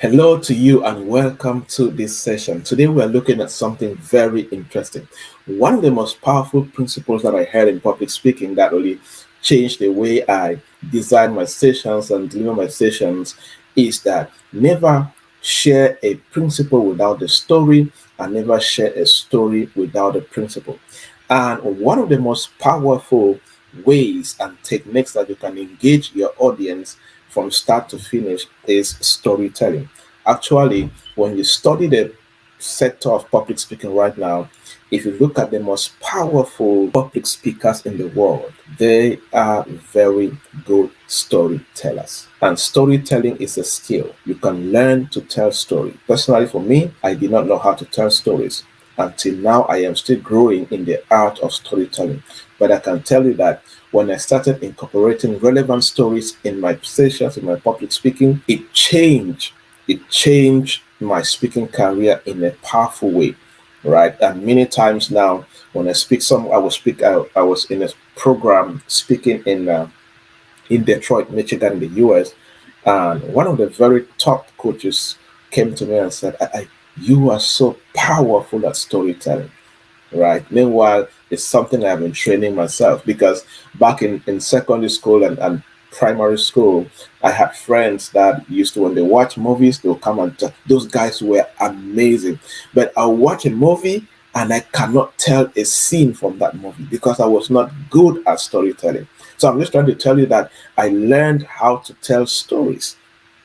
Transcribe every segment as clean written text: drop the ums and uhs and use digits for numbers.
Hello to you and welcome to this session. Today we are looking at something very interesting. One of the most powerful principles that I heard in public speaking that really changed the way I design my sessions and deliver my sessions is that never share a principle without a story and never share a story without a principle. And one of the most powerful ways and techniques that you can engage your audience from start to finish is storytelling. Actually, when you study the sector of public speaking right now, if you look at the most powerful public speakers in the world, they are very good storytellers. And storytelling is a skill. You can learn to tell stories. Personally, for me, I did not know how to tell stories. Until now, I am still growing in the art of storytelling. But I can tell you that when I started incorporating relevant stories in my sessions, in my public speaking, it changed. It changed my speaking career in a powerful way, right? And many times now, when I speak, I will speak. I was in a program speaking in Detroit, Michigan, in the U.S., and one of the very top coaches came to me and said, "You are so powerful at storytelling." Right. Meanwhile, it's something I've been training myself because back in secondary school and primary school, I had friends that used to, when they watch movies, they'll come and those guys were amazing. But I'll watch a movie and I cannot tell a scene from that movie because I was not good at storytelling. So I'm just trying to tell you that I learned how to tell stories.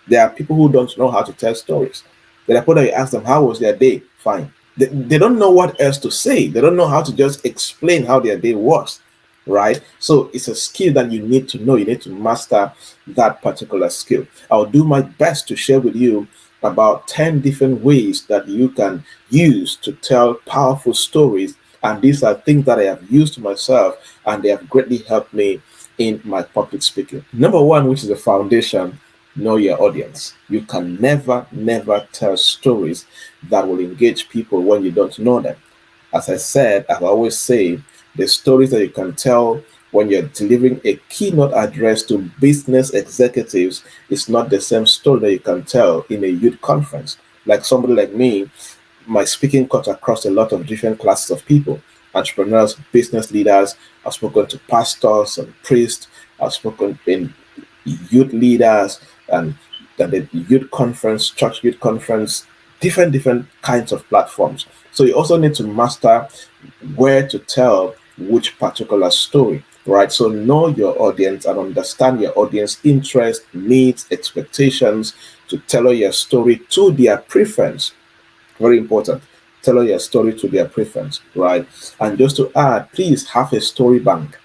There are people who don't know how to tell stories. There are people that you ask them, how was their day? Fine. They don't know what else to say. They don't know how to just explain how their day was, right? So it's a skill that you need to know. You need to master that particular skill. I'll do my best to share with you about 10 different ways that you can use to tell powerful stories. And these are things that I have used myself and they have greatly helped me in my public speaking. Number one, which is the foundation, know your audience. You can never tell stories that will engage people when you don't know them. As I said, I always say the stories that you can tell when you're delivering a keynote address to business executives is not the same story that you can tell in a youth conference. Like somebody like me, my speaking cuts across a lot of different classes of people: entrepreneurs, business leaders. I've spoken to pastors and priests. I've spoken in youth leaders and the youth conference, church youth conference, different kinds of platforms. So you also need to master where to tell which particular story, right? So know your audience and understand your audience interest, needs, expectations to tailor your story to their preference. Very important. Tailor your story to their preference, right? And just to add, please have a story bank.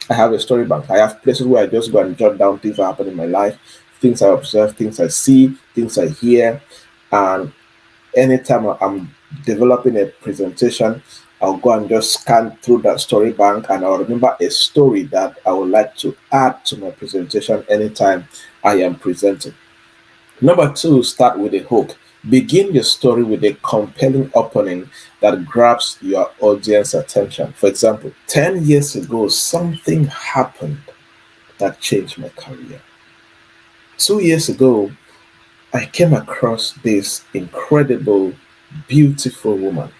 I have a story bank. I have places where I just go and jot down things that happen in my life, things I observe, things I see, things I hear. And anytime I'm developing a presentation, I'll go and just scan through that story bank and I'll remember a story that I would like to add to my presentation anytime I am presenting. Number two, start with a hook. Begin your story with a compelling opening that grabs your audience attention. For example, 10 years ago, something happened that changed my career. 2 years ago, I came across this incredible, beautiful woman.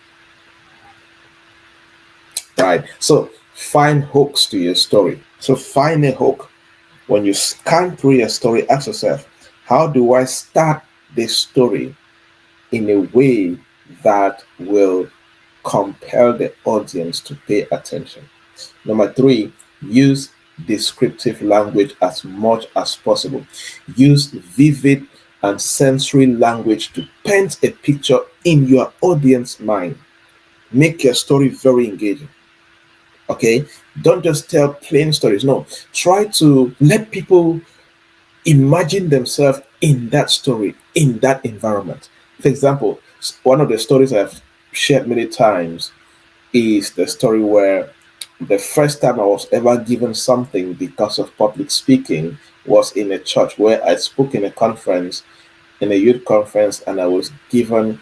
Right? So find hooks to your story. So find a hook. When you scan through your story, ask yourself, how do I start this story in a way that will compel the audience to pay attention? Number three, use descriptive language as much as possible. Use vivid and sensory language to paint a picture in your audience mind. Make your story very engaging. Okay, don't just tell plain stories. No, try to let people imagine themselves in that story, in that environment. For example, one of the stories I've shared many times is the story where the first time I was ever given something because of public speaking was in a church where I spoke in a conference, in a youth conference, and I was given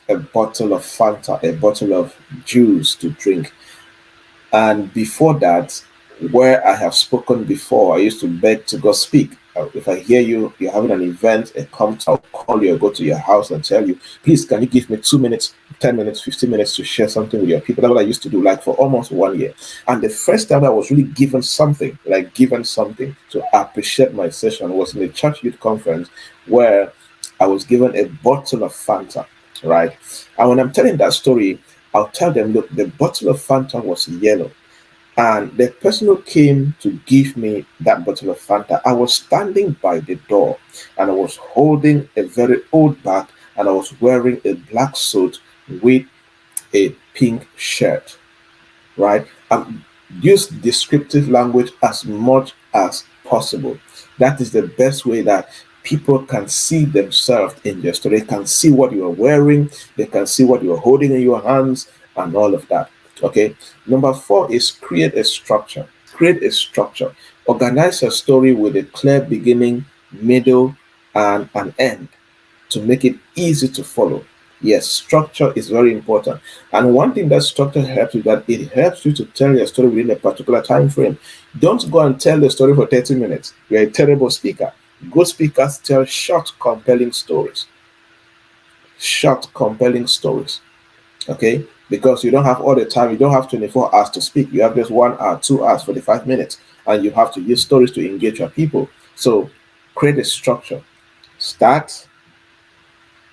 a bottle of Fanta, a bottle of juice to drink. And before that, where I have spoken before, I used to beg to go speak. if I hear you're having an event, a come, I'll call you or go to your house and tell you, please, can you give me 2 minutes, 10 minutes, 15 minutes to share something with your people? That's what I used to do, like for almost 1 year. And the first time I was really given something, like given something to appreciate my session, was in a church youth conference where I was given a bottle of Fanta, right? And when I'm telling that story, I'll tell them, look, the bottle of Fanta was yellow. And the person who came to give me that bottle of Fanta, I was standing by the door and I was holding a very old bag and I was wearing a black suit with a pink shirt, right? And use descriptive language as much as possible. That is the best way that people can see themselves in your story. They can see what you are wearing, they can see what you are holding in your hands, and all of that. Okay. Number four is create a structure. Create a structure. Organize your story with a clear beginning, middle, and an end to make it easy to follow. Yes, structure is very important. And one thing that structure helps you, that it helps you to tell your story within a particular time frame. Don't go and tell the story for 30 minutes. You're a terrible speaker. Good speakers tell short, compelling stories. Short, compelling stories. Okay? Because you don't have all the time, you don't have 24 hours to speak. You have just 1 hour, 2 hours, 45 minutes, and you have to use stories to engage your people. So create a structure. Start,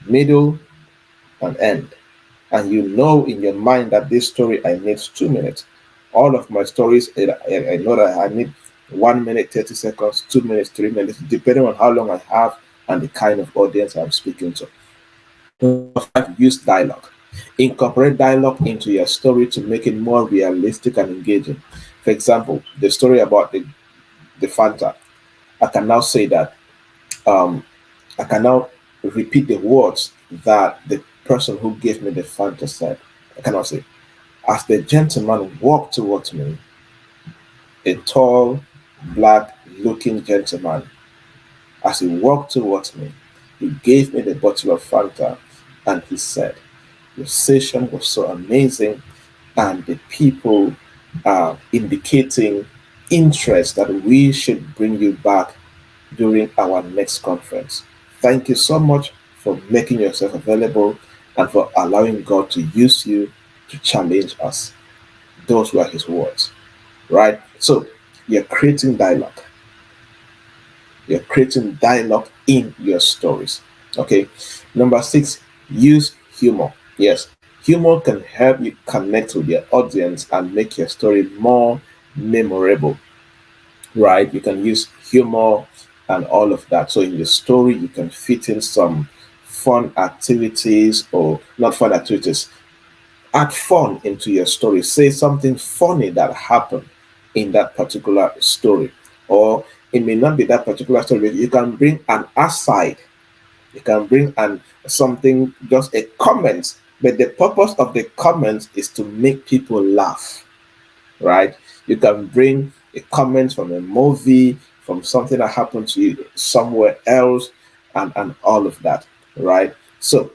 middle, and end. And you know in your mind that this story I need 2 minutes. All of my stories, I know that I need 1 minute, 30 seconds, 2 minutes, 3 minutes, depending on how long I have and the kind of audience I'm speaking to. Number five, use dialogue. Incorporate dialogue into your story to make it more realistic and engaging. For example, the story about the Fanta, I can now say that um, I can now repeat the words that the person who gave me the Fanta said. I cannot say, as the gentleman walked towards me, a tall, black looking gentleman, as he walked towards me, he gave me the bottle of Fanta and he said, your session was so amazing, and the people are indicating interest that we should bring you back during our next conference. Thank you so much for making yourself available and for allowing God to use you to challenge us. Those were his words, right? So you're creating dialogue. You're creating dialogue in your stories. Okay. Number six, use humor. Yes, humor can help you connect with your audience and make your story more memorable, right? You can use humor and all of that. So in your story, you can fit in some fun activities, or not fun activities, add fun into your story. Say something funny that happened in that particular story. Or it may not be that particular story. You can bring an aside. You can bring an something, just a comment. But the purpose of the comment is to make people laugh, right? You can bring a comment from a movie, from something that happened to you somewhere else, and all of that, right? So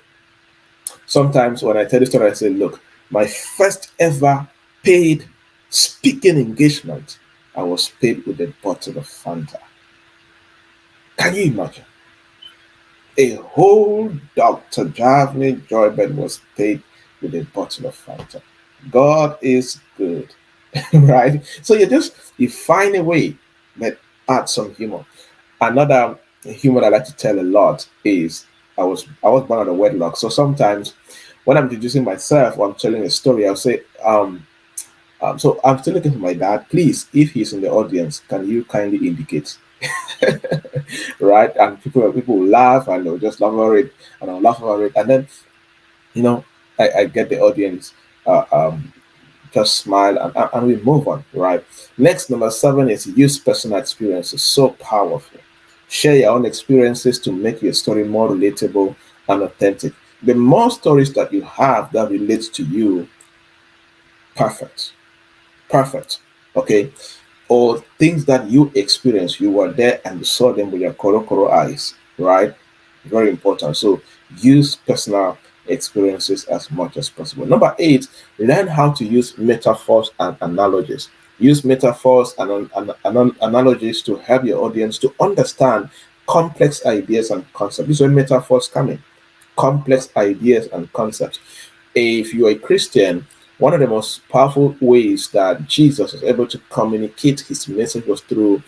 sometimes when I tell the story, I say, look, my first ever paid speaking engagement, I was paid with a bottle of Fanta. Can you imagine? A whole Dr. Javni Joybed was paid with a bottle of Fanta. God is good, right? So you find a way, but add some humor. Another humor I like to tell a lot is I was born out of wedlock. So sometimes when I'm introducing myself or I'm telling a story, I'll say, so I'm still looking for my dad. Please, if he's in the audience, can you kindly indicate? Right? And people will laugh and they'll just laugh over it, and I'll laugh over it, and then you know I get the audience uh, um, just smile, and we move on, right? Next, number seven is use personal experiences. So powerful. Share your own experiences to make your story more relatable and authentic. The more stories that you have that relate to you, perfect, perfect. Okay, or things that you experienced, you were there and you saw them with your koro eyes, right? Very important. So use personal experiences as much as possible. Number eight, learn how to use metaphors and analogies. Use metaphors and analogies to help your audience to understand complex ideas and concepts. This is where metaphors come in. Complex ideas and concepts. If you are a Christian, one of the most powerful ways that Jesus was able to communicate his message was through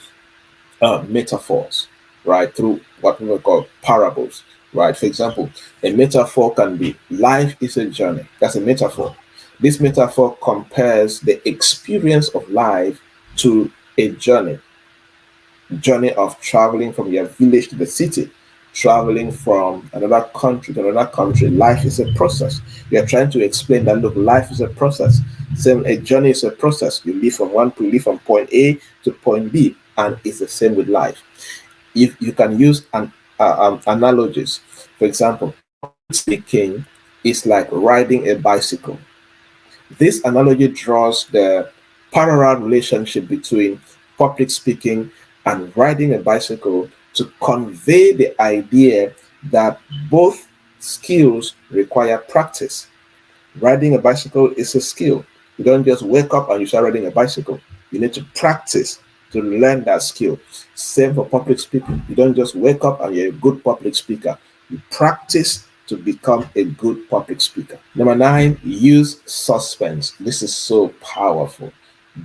metaphors, right? Through what we call parables, right? For example, a metaphor can be life is a journey. That's a metaphor. This metaphor compares the experience of life to a journey of traveling from your village to the city, traveling from another country to another country. Life is a process. We are trying to explain that look, life is a process. Same, a journey is a process. You live from you live from point A to point B, and it's the same with life. If you can use analogies, for example, speaking is like riding a bicycle. This analogy draws the parallel relationship between public speaking and riding a bicycle to convey the idea that both skills require practice. Riding a bicycle is a skill. You don't just wake up and you start riding a bicycle. You need to practice to learn that skill. Same for public speaking. You don't just wake up and you're a good public speaker. You practice to become a good public speaker. Number 9, use suspense. This is so powerful.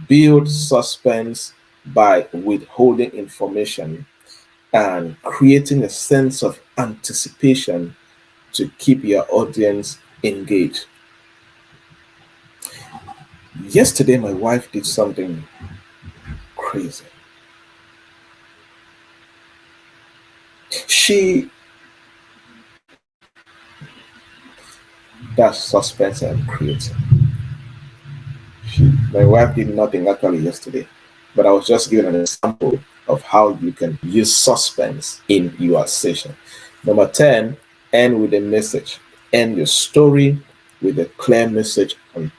Build suspense by withholding information and creating a sense of anticipation to keep your audience engaged. Yesterday, my wife did something crazy. She does suspense and creating. My wife did nothing actually yesterday, but I was just giving an example of how you can use suspense in your session. Number 10, end with a message. End your story with a clear message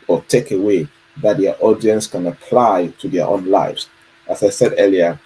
or takeaway that your audience can apply to their own lives. As I said earlier,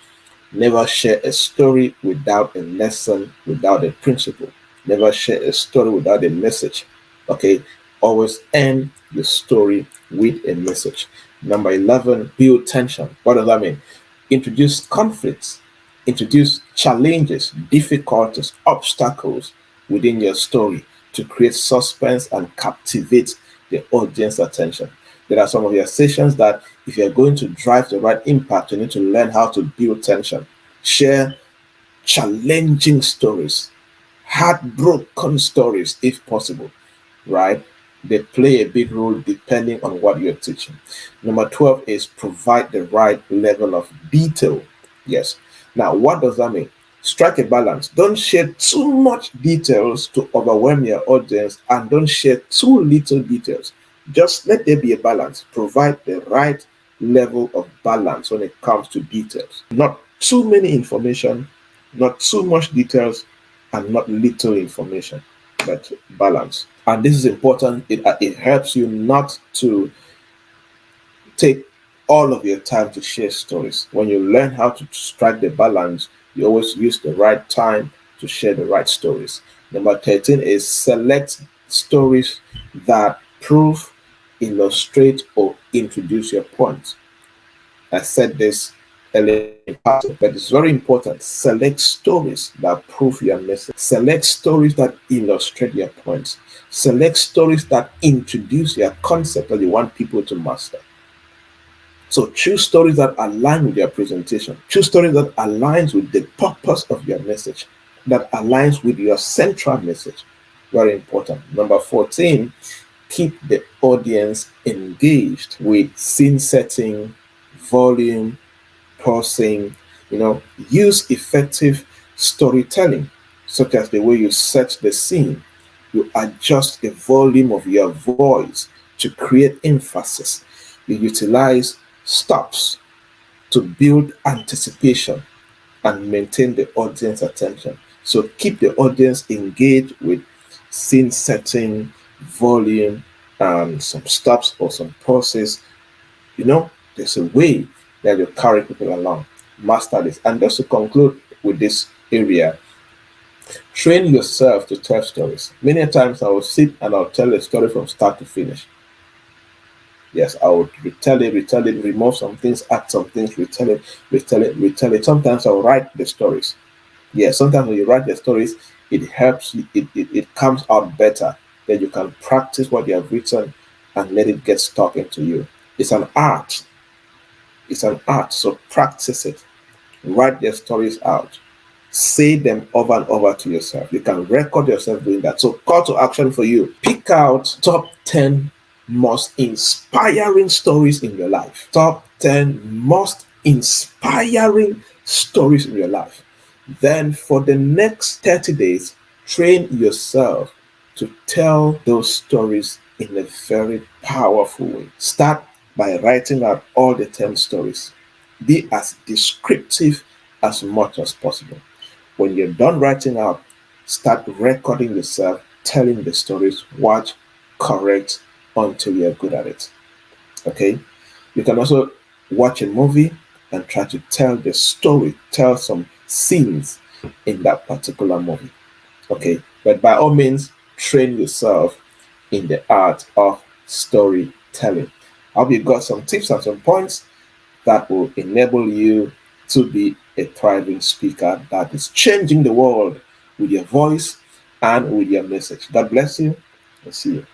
never share a story without a lesson, without a principle. Never share a story without a message. Okay? Always end your story with a message. Number 11, build tension. What does that mean? Introduce conflicts, introduce challenges, difficulties, obstacles within your story to create suspense and captivate the audience attention. There are some of your sessions that if you're going to drive the right impact, you need to learn how to build tension. Share challenging stories, heartbroken stories if possible, right? They play a big role depending on what you're teaching. Number 12 is provide the right level of detail. Yes. Now, what does that mean? Strike a balance. Don't share too much details to overwhelm your audience, and don't share too little details. Just let there be a balance. Provide the right level of balance when it comes to details. Not too many information, not too much details, and not little information, but balance. And this is important. It helps you not to take all of your time to share stories. When you learn how to strike the balance, you always use the right time to share the right stories. Number 13 is select stories that prove, illustrate, or introduce your point. I said this earlier, but it's very important. Select stories that prove your message. Select stories that illustrate your points. Select stories that introduce your concept that you want people to master. So choose stories that align with your presentation. Choose stories that aligns with the purpose of your message, that aligns with your central message. Very important. Number 14, keep the audience engaged with scene setting, volume, pausing. Use effective storytelling, such as the way you set the scene. You adjust the volume of your voice to create emphasis. You utilize stops to build anticipation and maintain the audience attention. So keep the audience engaged with scene setting, volume, and some stops or some pauses. There's a way that you carry people along. Master this. And just to conclude with this area, train yourself to tell stories. Many times I will sit and I'll tell a story from start to finish. Yes, I would retell it, remove some things, add some things, retell it. Sometimes I'll write the stories. Yeah, sometimes when you write the stories, it helps you, it comes out better. Then you can practice what you have written and let it get stuck into you. It's an art. It's an art. So practice it. Write their stories out. Say them over and over to yourself. You can record yourself doing that. So, call to action for you: pick out top 10 most inspiring stories in your life. Top 10 most inspiring stories in your life. Then, for the next 30 days, train yourself to tell those stories in a very powerful way. Start by writing out all the 10 stories. Be as descriptive as much as possible. When you're done writing out, start recording yourself telling the stories. Watch, correct until you're good at it. Okay? You can also watch a movie and try to tell the story, tell some scenes in that particular movie. Okay? But by all means, train yourself in the art of storytelling. I hope you got some tips and some points that will enable you to be a thriving speaker that is changing the world with your voice and with your message. God bless you and see you.